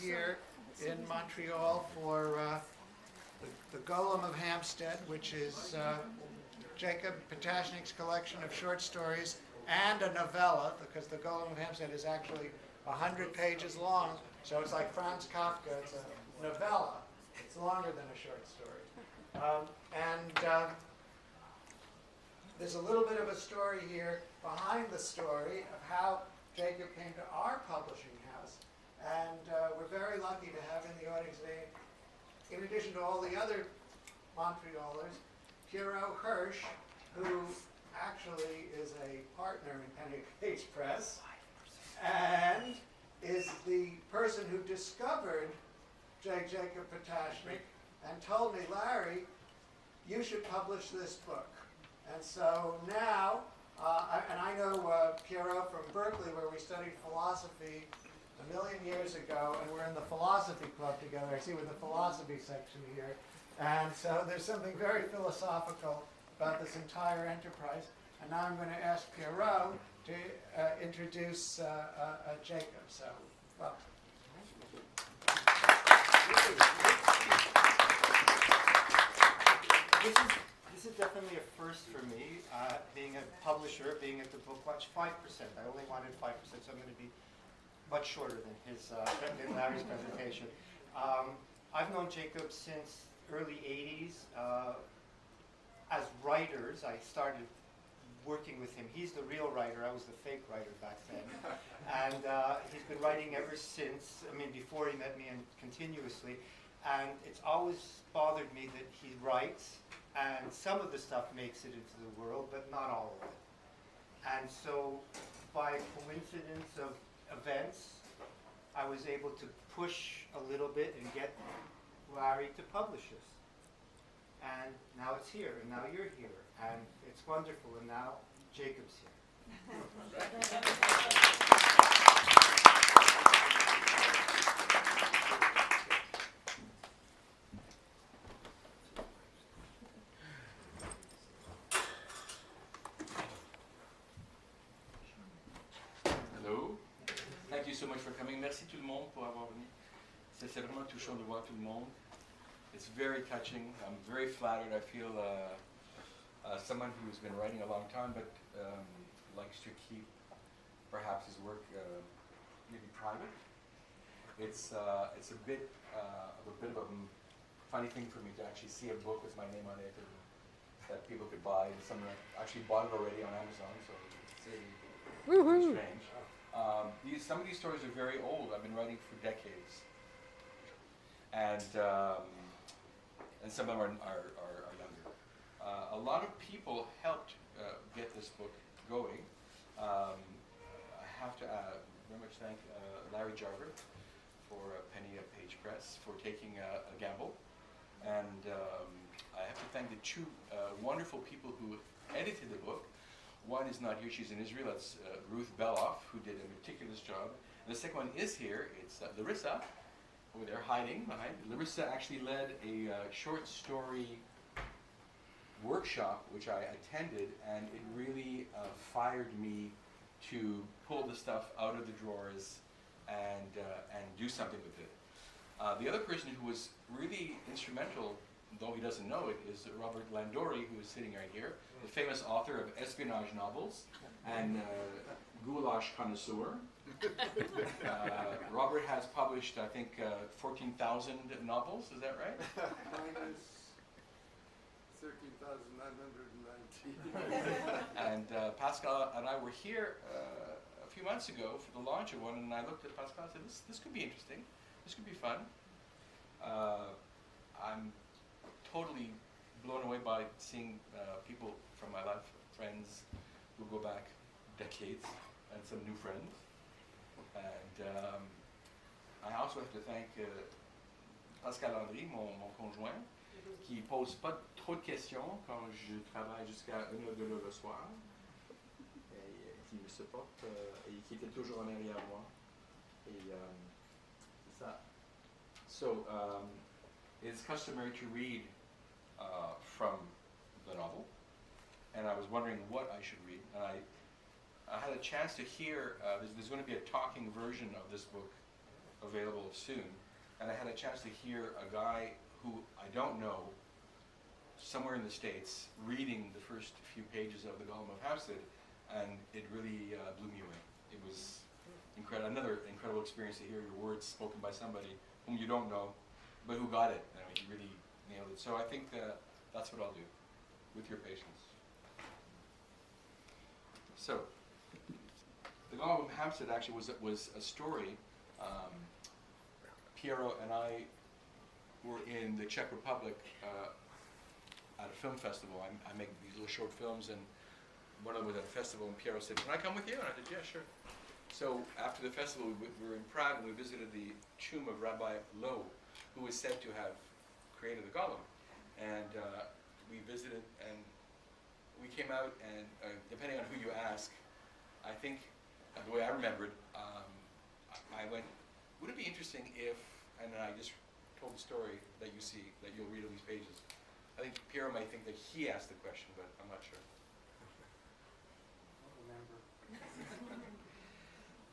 here in Montreal for the Golem of Hampstead, which is Jacob Potashnik's collection of short stories and a novella, because the Golem of Hampstead is actually 100 pages long, so it's like Franz Kafka. It's a novella. It's longer than a short story. There's a little bit of a story here behind the story of how Jacob came to our publishing house. And we're very lucky to have in the audience today, in addition to all the other Montrealers, Pierrot Hirsch, who actually is a partner in Penny Page Press, and is the person who discovered J. Jacob Potashnik and told me, Larry, you should publish this book. And so now, I know Pierrot from Berkeley, where we studied philosophy a million years ago, and we're in the philosophy club together. I see with the philosophy section here. And so there's something very philosophical about this entire enterprise. And now I'm going to ask Pierrot to introduce Jacob. So, welcome. This is definitely a first for me, being a publisher, being at the Book Watch, 5%. I only wanted 5%, so I'm going to be much shorter than than Larry's presentation. I've known Jacob since early 80s. As writers, I started working with him. He's the real writer. I was the fake writer back then. And he's been writing ever since, before he met me, and continuously. And it's always bothered me that he writes, and some of the stuff makes it into the world, but not all of it. And so, by coincidence of events, I was able to push a little bit and get Larry to publish this. And now it's here, and now you're here, and it's wonderful, and now Jacob's here. Hello. Thank you so much for coming. Merci tout le monde pour avoir venu. C'est vraiment touchant de voir tout le monde. It's very touching. I'm very flattered. I feel someone who's been writing a long time, but likes to keep perhaps his work maybe private. It's a bit of a funny thing for me to actually see a book with my name on it and that people could buy. And someone actually bought it already on Amazon, so it's really strange. Some of these stories are very old. I've been writing for decades, and some of them are younger. A lot of people helped get this book going. I have to very much thank Larry Jarver for Penny Page Press for taking a gamble, and I have to thank the two wonderful people who edited the book. One is not here, she's in Israel. That's Ruth Beloff, who did a meticulous job. And the second one is here. It's Larissa, over there hiding behind. Larissa actually led a short story workshop, which I attended, and it really fired me to pull the stuff out of the drawers and do something with it. The other person who was really instrumental, though he doesn't know it, is Robert Landori, who is sitting right here, the famous author of espionage novels and goulash connoisseur. Robert has published, I think, 14,000 novels. Is that right? Minus 13,990. And Pascal and I were here a few months ago for the launch of one, and I looked at Pascal and said, this could be interesting. This could be fun. I'm totally blown away by seeing people from my life, friends who go back decades, and some new friends. And I also have to thank Pascal Landry, mon conjoint, qui pose pas trop de questions quand je travaille jusqu'à 1h, 2h le soir, et qui me supporte, et qui était toujours en arrière moi. Et c'est ça. So, it's customary to read from the novel, and I was wondering what I should read. And I had a chance to hear, there's going to be a talking version of this book available soon, and I had a chance to hear a guy who I don't know, somewhere in the States, reading the first few pages of the Golem of Hampstead, and it really blew me away. It was another incredible experience to hear your words spoken by somebody whom you don't know, but who got it. I mean, he really nailed it. So I think that's what I'll do, with your patience. So, the Golem of Hampstead actually was a story. Piero and I were in the Czech Republic at a film festival. I make these little short films, and one of them was at a festival, and Piero said, "Can I come with you?" And I said, "Yeah, sure." So after the festival, we were in Prague, and we visited the tomb of Rabbi Lowe, who was said to have created the Golem. And we visited, and we came out, and depending on who you ask, I think, the way I remembered, I went, would it be interesting if, and then I just told the story that you see, that you'll read on these pages. I think Piero might think that he asked the question, but I'm not sure.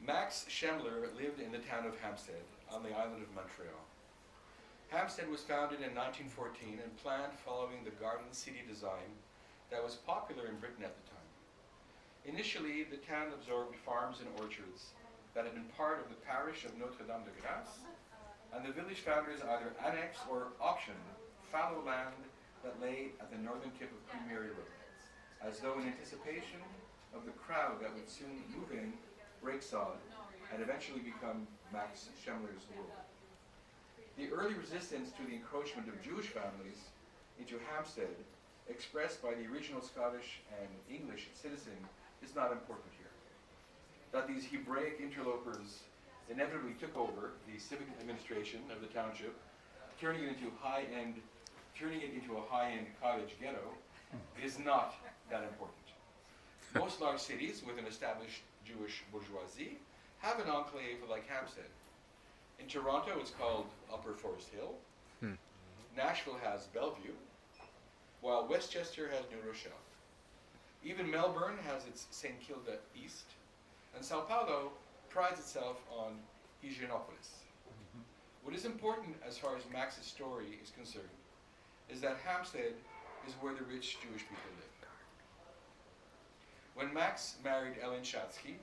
Max Schemmler lived in the town of Hampstead on the island of Montreal. Hampstead was founded in 1914 and planned following the garden city design that was popular in Britain at the time. Initially, the town absorbed farms and orchards that had been part of the parish of Notre-Dame-de-Grâce, and the village founders either annexed or auctioned fallow land that lay at the northern tip of Queen Mary Road, as though in anticipation of the crowd that would soon move in, break sod, and eventually become Max Schemmler's world. The early resistance to the encroachment of Jewish families into Hampstead, expressed by the original Scottish and English citizen, is not important here. That these Hebraic interlopers inevitably took over the civic administration of the township, turning it into a high-end cottage ghetto, is not that important. Most large cities with an established Jewish bourgeoisie have an enclave like Hampstead. In Toronto, it's called Upper Forest Hill. Nashville has Bellevue, while Westchester has New Rochelle. Even Melbourne has its St. Kilda East, and Sao Paulo prides itself on Higienopolis. What is important as far as Max's story is concerned is that Hampstead is where the rich Jewish people live. When Max married Ellen Schatzky,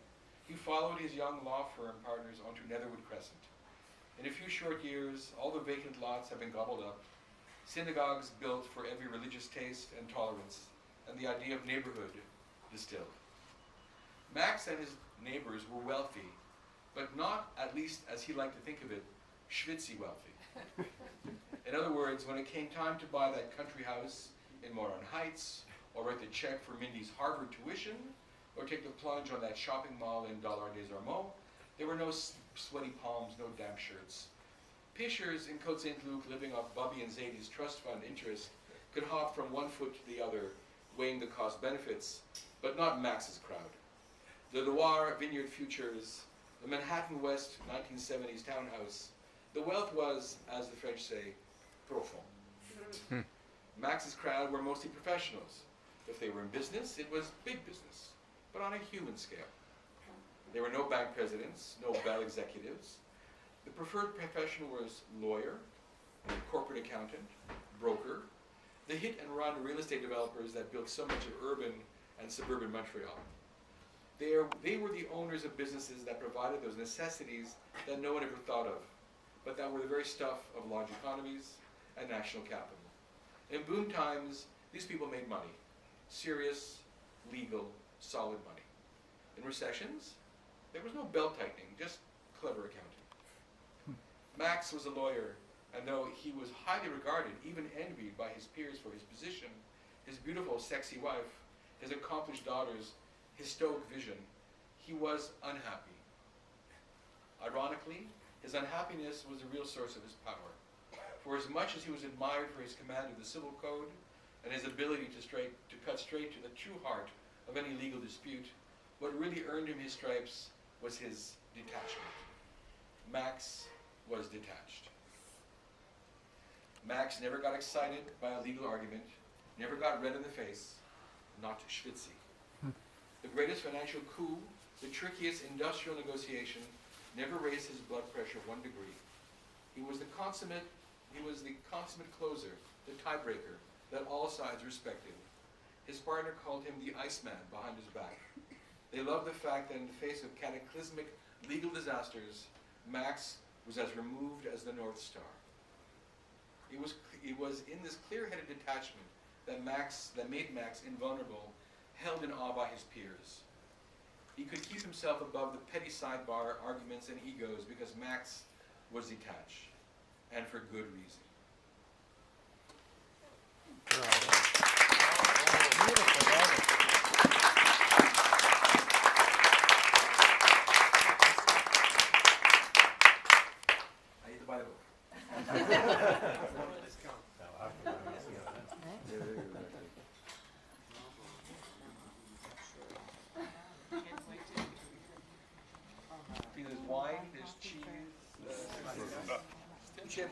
he followed his young law firm partners onto Netherwood Crescent. In a few short years, all the vacant lots have been gobbled up, synagogues built for every religious taste and tolerance, and the idea of neighborhood distilled. Max and his neighbors were wealthy, but not, at least as he liked to think of it, schwitzy wealthy. In other words, when it came time to buy that country house in Moron Heights, or write the check for Mindy's Harvard tuition, or take the plunge on that shopping mall in Dollard des Ormeaux, there were no sweaty palms, no damp shirts. Pishers in Côte Saint-Luc living off Bubby and Zadie's trust fund interest could hop from one foot to the other, weighing the cost benefits, but not Max's crowd. The Loire Vineyard Futures, the Manhattan West 1970s townhouse, the wealth was, as the French say, profond. Max's crowd were mostly professionals. If they were in business, it was big business, but on a human scale. There were no bank presidents, no Bell executives. The preferred profession was lawyer, corporate accountant, broker, the hit and run real estate developers that built so much of urban and suburban Montreal. They were the owners of businesses that provided those necessities that no one ever thought of, but that were the very stuff of large economies and national capital. In boom times, these people made money. Serious, legal, solid money. In recessions, there was no belt-tightening, just clever accounting. Max was a lawyer, and though he was highly regarded, even envied by his peers for his position, his beautiful, sexy wife, his accomplished daughters, his stoic vision, he was unhappy. Ironically, his unhappiness was the real source of his power. For as much as he was admired for his command of the civil code and his ability to cut straight to the true heart of any legal dispute, what really earned him his stripes was his detachment. Max was detached. Max never got excited by a legal argument, never got red in the face, not schwitzy. The greatest financial coup, the trickiest industrial negotiation, never raised his blood pressure 1 degree. He was the consummate closer, the tiebreaker that all sides respected. His partner called him the Iceman behind his back. They loved the fact that in the face of cataclysmic legal disasters, Max was as removed as the North Star. It was in this clear-headed detachment that made Max invulnerable, held in awe by his peers. He could keep himself above the petty sidebar arguments and egos because Max was detached, and for good reason. I need to buy the book. There's wine, there's cheese, chips.